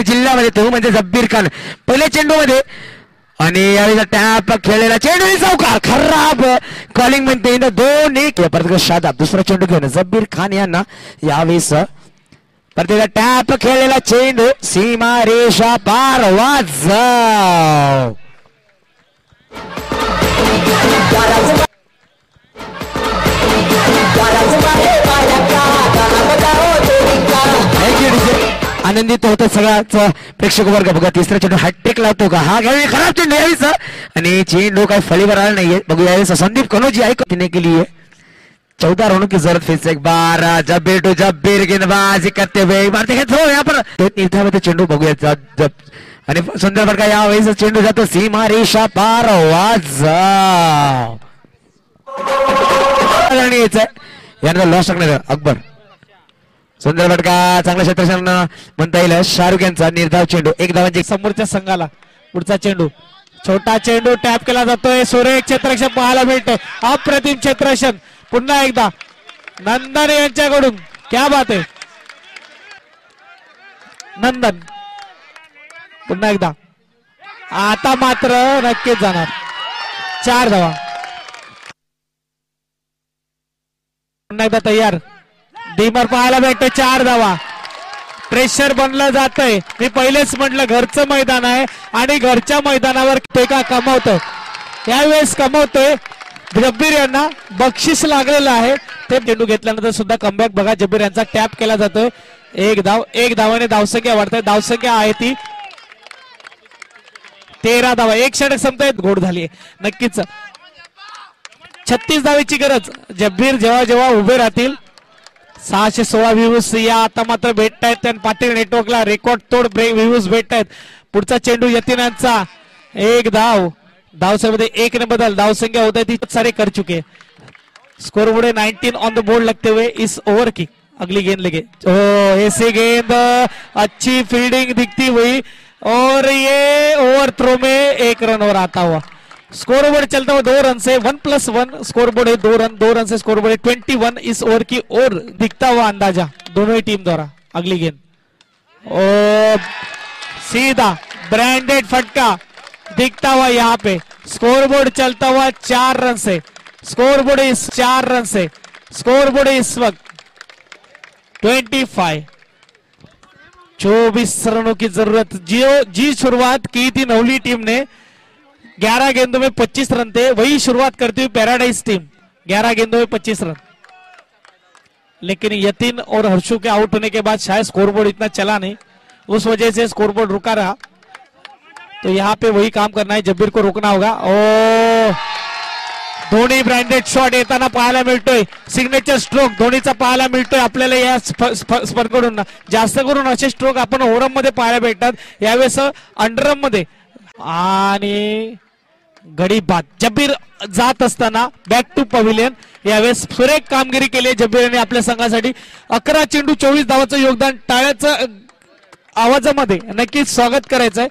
अहमदनगर जिल्ह्यामध्ये तो म्हणजे जब्बीर खान पहिल्या चेंडूमध्ये आणि यावेळेला टॅप खेळलेला चेंडू चौकार खराब कॉलिंग म्हणते दोन एक परत शादाब दुसरा चेंडू घेऊन जब्बीर खान यांना यावेळेस परत टॅप खेळलेला चेंडू सीमा रेषा पार वाजव आनंदित होतं सगळाच प्रेक्षक वर्ग बघा तिसरा चेंडू हॅट्रिक लावतो का हा खेळ खराब चेंडू यावेळेस आणि चेंडू काही फळीवर आला नाहीये बघू यावेळेस संदीप कनोजी ऐक तिने केली आहे 14 रनों की जरूरत फिर से एक बार जब्बीर टू जब्बीर गेंदबाजी करते हुए मारते हैं थ्रो यहाँ पर निर्धारित चेंडू बघूया जब आणि सुंदर बडका यावेळेस चेंडू जातो सीमा रेषा पार वाजव यानंतर लॉस टाकणार अकबर सुंदर बडका चांगल्या क्षेत्रक्षण म्हणता येईल शाहरुख यांचा निर्धाव चेंडू एक धावांची समोरच्या संघाला पुढचा चेंडू छोटा चेंडू टॅप केला जातोय सुरेख क्षेत्ररक्षण पाहायला मिळतोय अप्रतिम क्षेत्ररक्षण पुन्हा एकदा नंदन यांच्याकडून क्या बात आहे नंदन पुन्हा एकदा आता मात्र नक्कीच जाणार 4 धावा पुन्हा एकदा तयार डीमर पाहायला भेटतो 4 धावा प्रेशर बनलं जातंय मी पहिलेच म्हटलं घरचं मैदान आहे आणि घरच्या मैदानावर ते का कमवतो यावेळेस कमवतोय जब्बीर यांना बक्षीस लागलेलं आहे ते चेंडू घेतल्यानंतर सुद्धा कमबॅक बघा जब्बीर यांचा टॅप केला जातोय एक धावाने धावसंख्या वाढते धावसंख्या आहे ती 13 धावा एक षटक संपतोय घोड झाली नक्कीच 36 धावेची गरज जब्बीर जेव्हा उभे राहतील 616 व्ह्यूज या आता मात्र भेटतायत त्या पाटील नेटवर्कला रेकॉर्ड तोड व्ह्यूज भेटतायत पुढचा चेंडू यतीनांचा एक धावसंख्येमध्ये 1 ने बदल धावसंख्या होता है ती सारे कर चुके score board 19 on the board लगते हुए इस ओवर की अगली गेंद लगे ऐसी गेंद अच्छी फील्डिंग दिखती हुई और ये ओवर थ्रो में 1 रन और आता हुआ स्कोर बोर्ड चलता हुआ 2 रन से 1+1 स्कोर बोर्ड है 2 रन से स्कोर बोर्ड है 21 इस ओवर की ओर दिखता हुआ अंदाजा दोनों ही टीम द्वारा अगली गेंद और सीधा ब्रांडेड फटका दिखता हुआ यहाँ पे स्कोर बोर्ड चलता हुआ 4 रन से स्कोर बोर्ड इस 4 रन से स्कोर बोर्ड इस वक्त 24 रनों की जरूरत जी शुरुआत की थी नवली टीम ने 11 गेंदों में 25 रन थे वही शुरुआत करती हुई पैराडाइज टीम 11 गेंदों में 25 रन लेकिन यतीन और हर्षु के आउट होने के बाद शायद स्कोरबोर्ड इतना चला नहीं उस वजह से स्कोरबोर्ड रुका रहा तो यहाँ पे वही काम करना है जब्बीर को रोकना होगा ओ धोनी ब्रँडेड शॉट येताना पाहायला मिळतोय सिग्नेचर स्ट्रोक धोनीचा पाहायला मिळतोय आपल्याला या स्पर्धेकडून जास्त करून असे स्ट्रोक आपण ओव्हरम मध्ये पाहायला भेटतात यावेळेस अंडरम मध्ये आणि गडी बाद जब्बीर जात असताना बॅक टू पव्हिलियन यावेळेस सुरेख कामगिरी केली आहे जब्बीरने आपल्या संघासाठी 11 चेंडू 24 धावाचं योगदान टाळ्याचं आवाजामध्ये नक्कीच स्वागत करायचंय